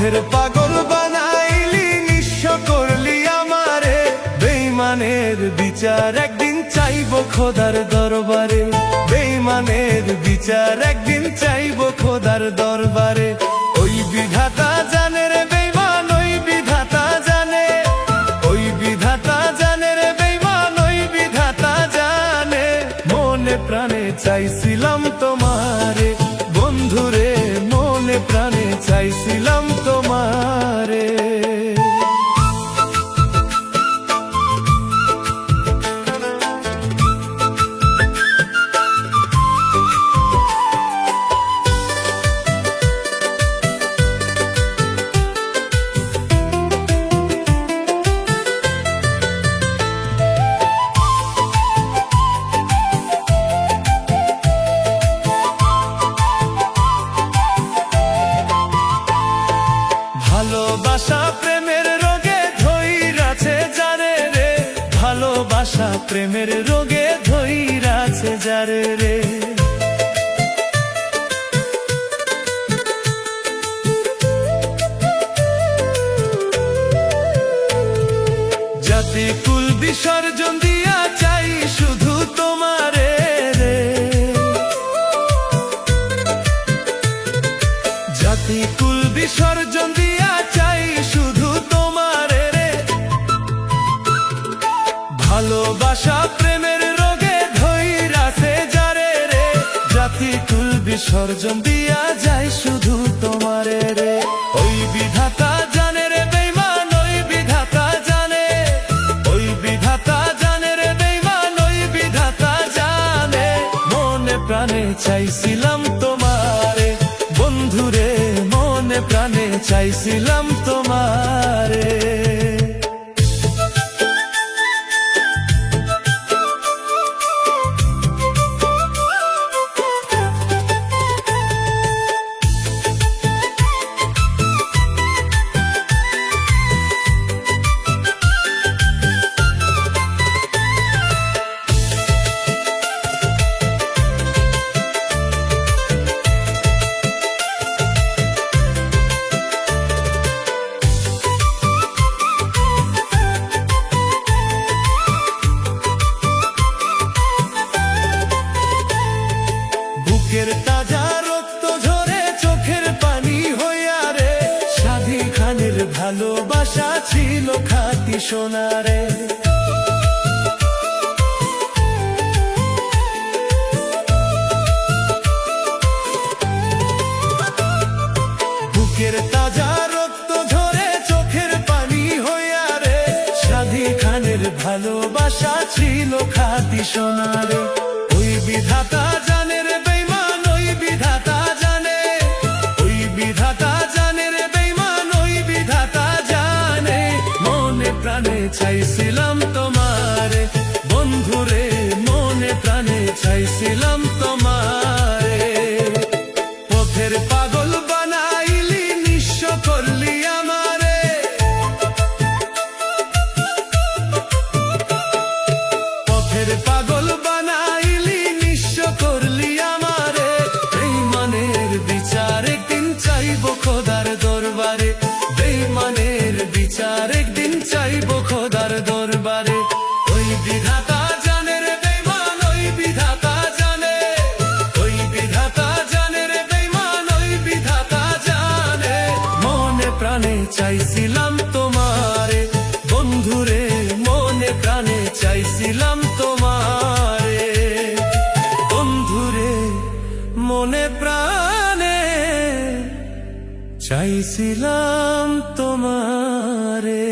পথের পাগল বানাইলি, নিঃস্ব করলি আমারে। বেঈমানের বিচার একদিন চাইবো খোদার দরবারে, বেঈমানের বিচার একদিন চাইবো খোদার দরবারে। ওই বিধাতা জানে রে বেঈমান, ওই বিধাতা জানে, ওই বিধাতা জানে রে বেঈমান, ওই বিধাতা জানে। মনে প্রাণে চাইছিলাম তোমারে বন্ধুরে, মনে প্রাণে চাইছিলাম তোমারে। ভালোবাসা প্রেমের রোগে ধইরাছে যারে রে, ভালোবাসা প্রেমের রোগে ধইরাছে যারে রে। জাতি কুল বিসর্জন দিয়া চাই শুধু তোমারে রে, জাতি কুল বিসর্জন দিয়া চাই শুধু তোমারে রে। ভালোবাসা প্রেমের রোগে ধইরাছে যারে রে, জাতি কুল বিসর্জন দিয়া যায় শুধু তোমারে রে। ওই বিধাতা জানে রে বেঈমান, ওই বিধাতা জানে, ওই বিধাতা জানে রে বেঈমান, ওই বিধাতা জানে। মনে প্রাণে চাইছিলাম তোমারে বন্ধুরে, মনে প্রাণে চাইছিলাম তোমারে। বুকের তাজা রক্ত ঝরে চোখের পানি হইয়া রে, সাধী খানের ভালোবাসা ছিল খাঁটি সোনারে। বুকের তাজা রক্ত ঝরে চোখের পানি হইয়া রে, সাধী খানের ভালোবাসা ছিল খাঁটি সোনারে। ওই বিধাতা জানে রে বেঈমান, ওই বিধাতা জানে, ওই বিধাতা জানে রে বেঈমান, ওই বিধাতা জানে। মনে প্রাণে চাইছিলাম তোমারে বন্ধুরে, মনে প্রাণে চাইছিলাম তোমারে। পথের পাগল বানাইলি, নিঃস্ব করলি আমারে, পথের পাগল বানাইলি, নিঃস্ব করলি আমারে। বেঈমানের বিচার একদিন চাইবো খোদার দরবারে, বেঈমানের বিচার একদিন চাইবো খোদার দরবারে। ওই বিধাতা জানে রে বেঈমান, ওই বিধাতা জানে, ওই বিধাতা জানে রে বেঈমান, ওই বিধাতা জানে। মনে প্রাণে চাইছিলাম তোমারে বন্ধুরে, মনে প্রাণে চাইছিলাম তোমারে বন্ধুরে, মনে প্রাণে চাইছিলাম তোমারে।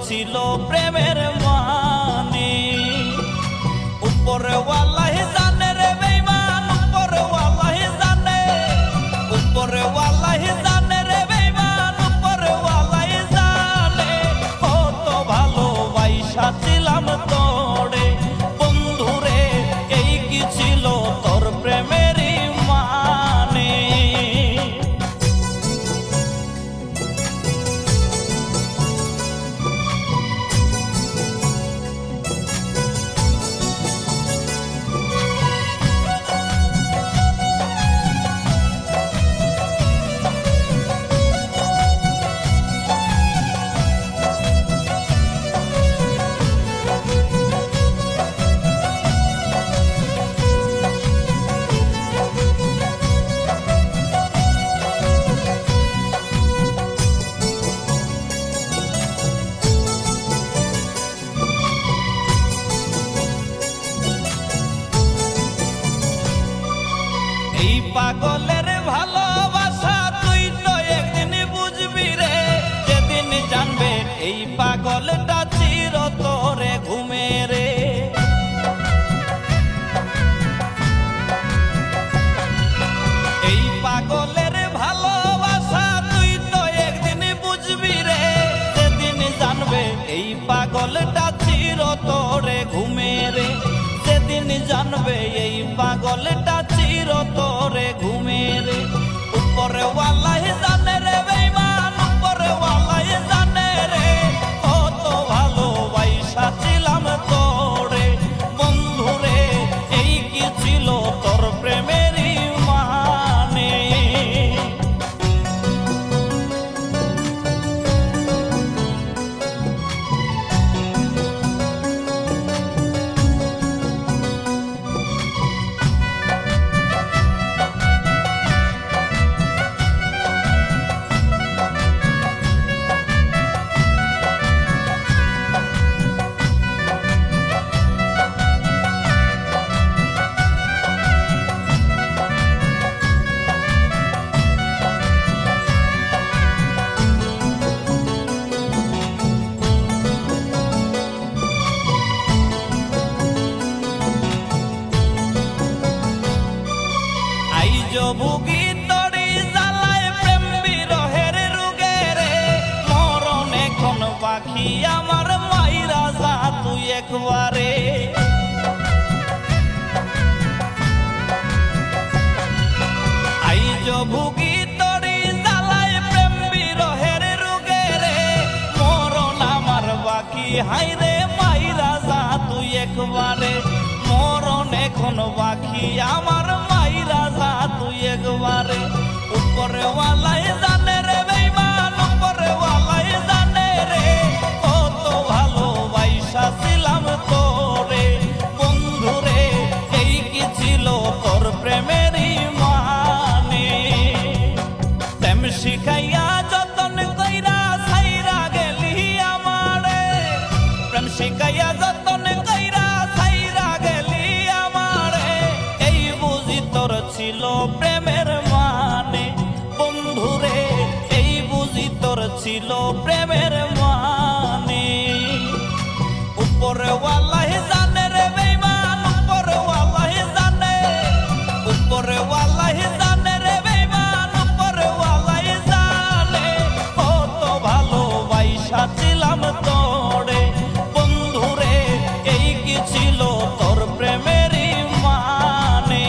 ছিল প্রেমের মানে। উপরে ওয়াল্লাহি জানে রে বেঈমান, উপরে ওয়াল্লাহি জানে, উপরে ওয়াল্লাহি জানে রে বেঈমান, উপরে ওয়াল্লাহি জানে। কত ভালোবাসা ছিলাম তোরে বন্ধুরে, এই কি ছিল তোর প্রেমেরই মানে। এই পাগলের ভালোবাসা তুই তো একদিন বুঝবি রে, যেদিন জানবে এই পাগলটা চির তোরে ঘুমে রে। এই পাগলের ভালোবাসা তুই তো একদিন বুঝবি রে, যেদিন জানবে এই পাগলটা চির তোরে ঘুমে রে। যেদিন জানবে এই পাগলটা চির তোরে ঘুমে রে। উপরে ওয়াল্লাহি জানে রে বেঈমান, উপরে ওয়াল্লাহি জানে রে। কত ভালোবাসা ছিলাম তোরে বন্ধুরে, এই কি ছিল তোর প্রেমেরই মানে। আইজ ভুগি তরি জ্বালায় প্রেম বিরহের রোগে রে। মরণ এখন পাখি আমার মাইরা যা তুই একবারে। আইজ ভুগি তরি জ্বালায় প্রেম বিরহের রোগে রে। মরণ আমার বাকি হাই রে মাইরা যা তুই একবারে। মরণ এখন বাকি আমার মাইরা যা তুই একবারে। উপরে ওয়াল্লাহি জানে রে বেঈমান, উপরে ওয়াল্লাহি জানে রে। কত ভালোবাসা ছিলাম তোরে বন্ধুরে, এই কি ছিল তোর প্রেমেরই মানে। প্রেম শিখাইয়া যতন কইরা ছাইরা গেলি আমারে, প্রেম শিখাইয়া যতন কইরা ছাইরা গেলি আমারে। এই বুঝি তোর ছিল প্রেমের মানে বন্ধুরে, এই বুঝি তোর ছিল প্রেমের মানে। উপরে ওয়াল্লাহি জানে রে বেঈমান, উপরে ওয়াল্লাহি জানে, উপরে ওয়াল্লাহি জানে রে বেঈমান, উপরে ওয়াল্লাহি জানে। কত ভালোবাসা ছিলাম তোরে বন্ধুরে, এই কি ছিল তোর প্রেমেরই মানে।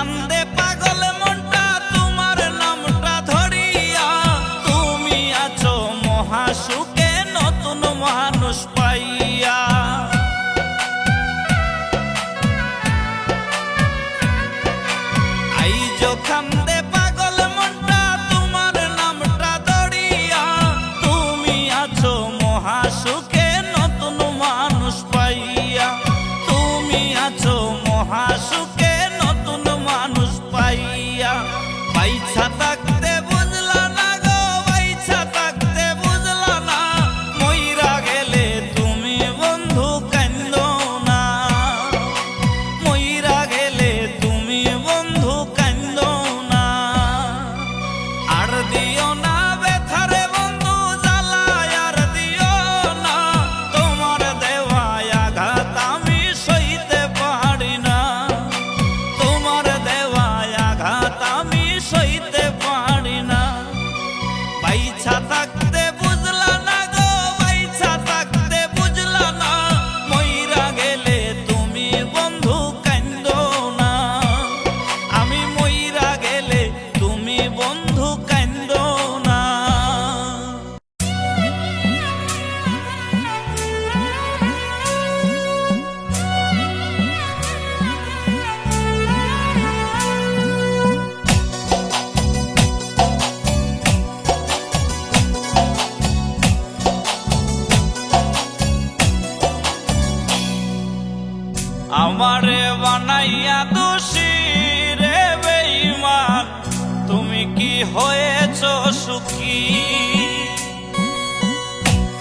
কান্দে পাগল মনটা তোমার নামটা ধরিয়া, তুমি আছো মহাসুখে নতুন মানুষ পাইয়া। আইজো কান্দে পাগল মনটা তোমার নামটা ধরিয়া, তুমি আছো মহাসুখে নতুন মানুষ পাইয়া, তুমি আছো মহাসুখে নতুন মানুষ পাইয়া। বাইছা থাকতে বুঝলা না গো, বাইছা থাকতে বুঝলা না, মইরা গেলে তুমি বন্ধু কান্দো না, মইরা গেলে তুমি বন্ধু কান্দো না। আর দিও না ব্যথারে বন্ধু জ্বালায়, আর দিও না, তোমার দেওয়া আঘাত আমি সইতে পারি না, তোমার দেওয়া আঘাত আমি সইতে পারি না। বাইছা থাকতে বুঝলা না গো, বাইছা থাকতে বুঝলা না, মইরা গেলে তুমি বন্ধু কান্দো না, আমি মইরা গেলে তুমি বন্ধু কান্দো না। আমারে বানাইয়া দোষী রে বেঈমান, তুমি কি হয়েছ সুখী?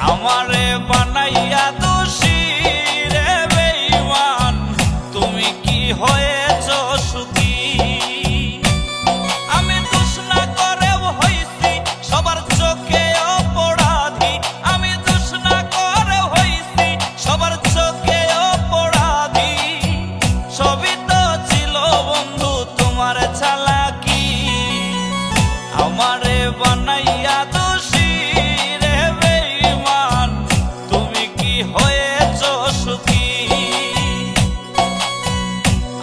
আমারে বানাইয়া দোষী রে বেঈমান, তুমি কি হয়েছ সুখী? আমি দোষ না করেও হইছি সবার চোখে অপরাধী, আমি দোষ না করেও হইছি সবার চোখে অপরাধী। সবই তো ছিল বন্ধু তোমার চালাকি, আমারে বানাইয়া দোষী রে বেঈমান, তুমি কি হয়েছ সুখী?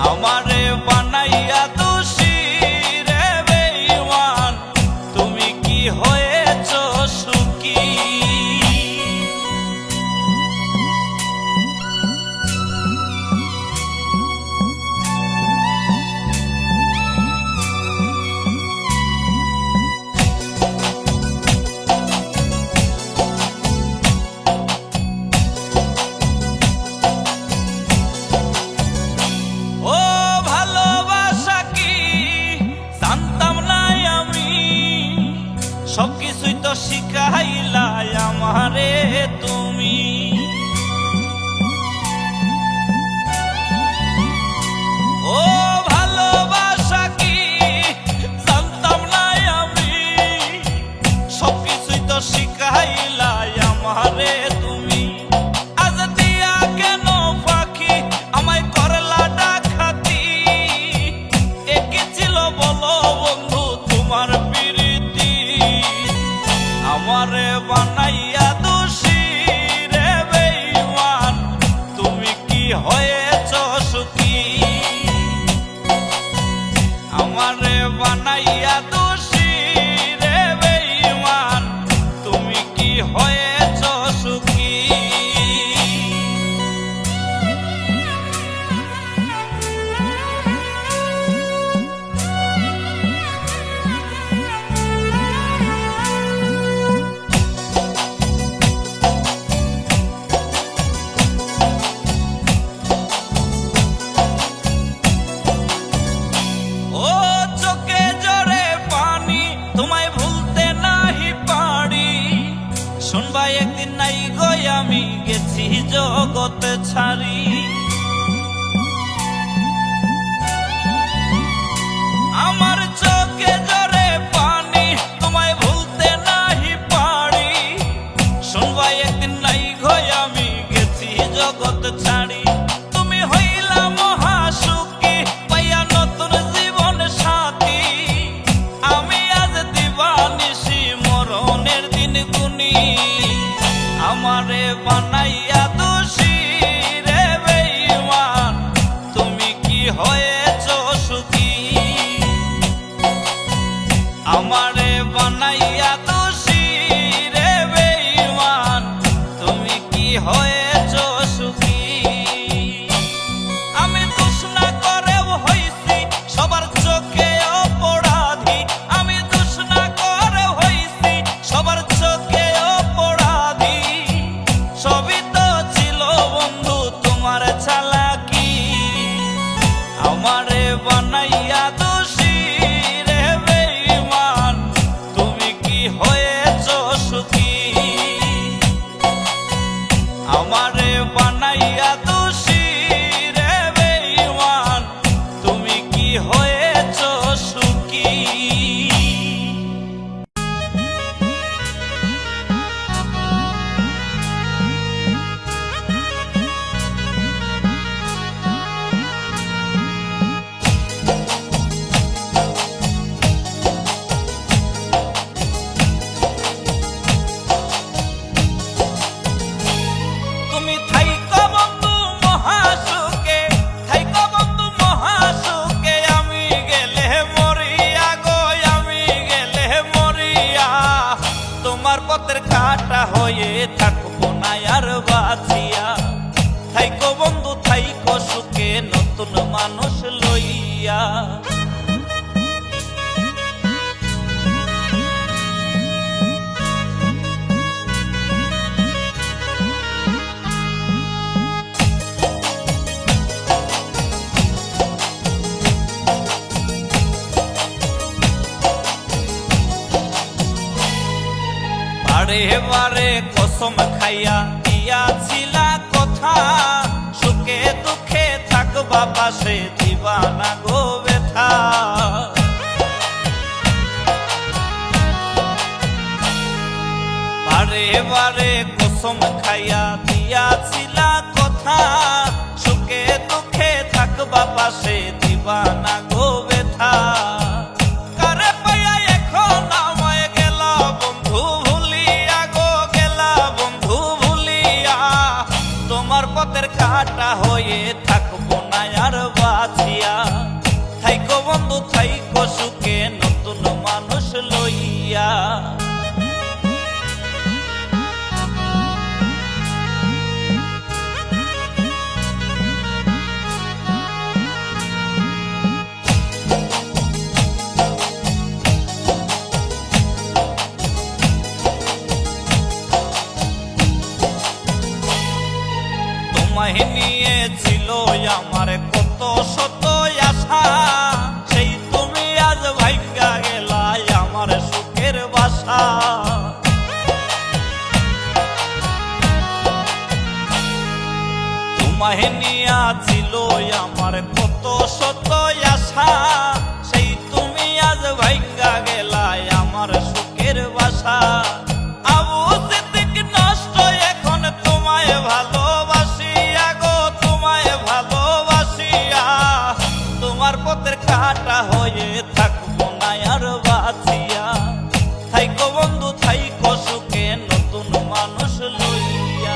আমারে বানাইয়া দোষী রে বেঈমান, তুমি কি হয়েছ সুখী? ও ভালোবাসা কি জানতাম না আমি, সবকিছুই তো শিখাইলা আমারে তুমি। ও ভালোবাসা কি জানতাম না আমি, সবকিছুই তো শিখাইলা আমারে তুমি। আজ দিয়া কেন পাখি আমায় করলা ডাকাতি, একে ছিল বলো বন্ধু তোমার প্রীতি? আমারে বানাইয়া দোষী রে বেঈমান, তুমি কি হয়েছ সুখী? আমারে বানাইয়া দোষী রে বেঈমান, তুমি কি হয়েছ সুখী? ও চোখে জরে পানি, তোমায় ভুলতে নাহি পারি, শুনবা একদিন নাই গো আমি গেছি জগতে ছাড়ি। আমার চোখে জরে পানি, তোমায় ভুলতে নাহি পারি, শুনবা একদিন নাই গো আমি গেছি জগৎ ছাড়ি। তুমি হইলা মহাসুখী পাইয়া নতুন জীবন সাথী, আমি আজ দিবানিশি মরণের দিন গুনি। আমারে বানাইয়া দোষী রে বেঈমান, তুমি কি হয়েছ সুখী? পাইয়া দোষী রে বেঈমান, তুমি কি হয়েছ সুখী? তুমি থাইকো বন্ধু মহাসুখে, থাইকো বন্ধু মহাসুখে, আমি গেলে মরিয়া গো, আমি গেলে মরিয়া। তোমার পথের কাটা হয়ে থাকবো না আর বাঁচিয়া। থাইকো বন্ধু থাইকো সুখে, নতুন মানুষ লইয়া। বারে বারে কসম খাইয়া দিয়াছিলা কথা, সুখে দুঃখে থাকবা পাশে, দিবা না গো ব্যথা। বারে বারে কসম খাইয়া দিয়াছিলা কথা, সুখে দুঃখে থাকবা পাশে, দিবা না গো ব্যথা। কারে পাইয়া এখন আমায় গেলা বন্ধু ভুলিয়া গো, গেলা বন্ধু ভুলিয়া। তোমার পথের কাটা হয়ে থাকবো না আর বাঁচিয়া। থাইকো বন্ধু থাইকো সুখে, নতুন মানুষ লইয়া। তোমায় নিয়ে ছিল আমার কত শত আশা, সেই তুমি আজ ভাঙ্গা গেলা আমার সুখের বাসা। তোমায় নিয়ে ছিল আমার কত শত আশা, সেই তুমি আজ ভাঙ্গা গেলা আমার সুখের বাসা। আবু সিদ্দিক নষ্ট এখন তোমায় ভালোবাসিয়া গো, তোমায় ভালোবাসিয়া। তোমার পথের কাটা হয়ে থাকবো না আর বাঁচিয়া। থাইকো বন্ধু থাইকো সুখে, নতুন মানুষ লইয়া।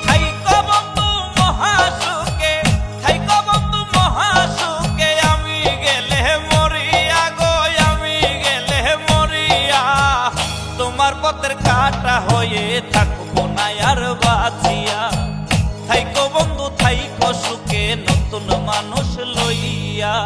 থাইকো বন্ধু মহাসুখে, থাইকো বন্ধু মহাসুখে, আমি গেলে মরিয়া গো, আমি গেলে মরিয়া। তোমার পথের কাটা হয়ে থাকবো না আর বাঁচিয়া। থাইকো বন্ধু থাইকো সুখে, নতুন মানুষ লইয়া।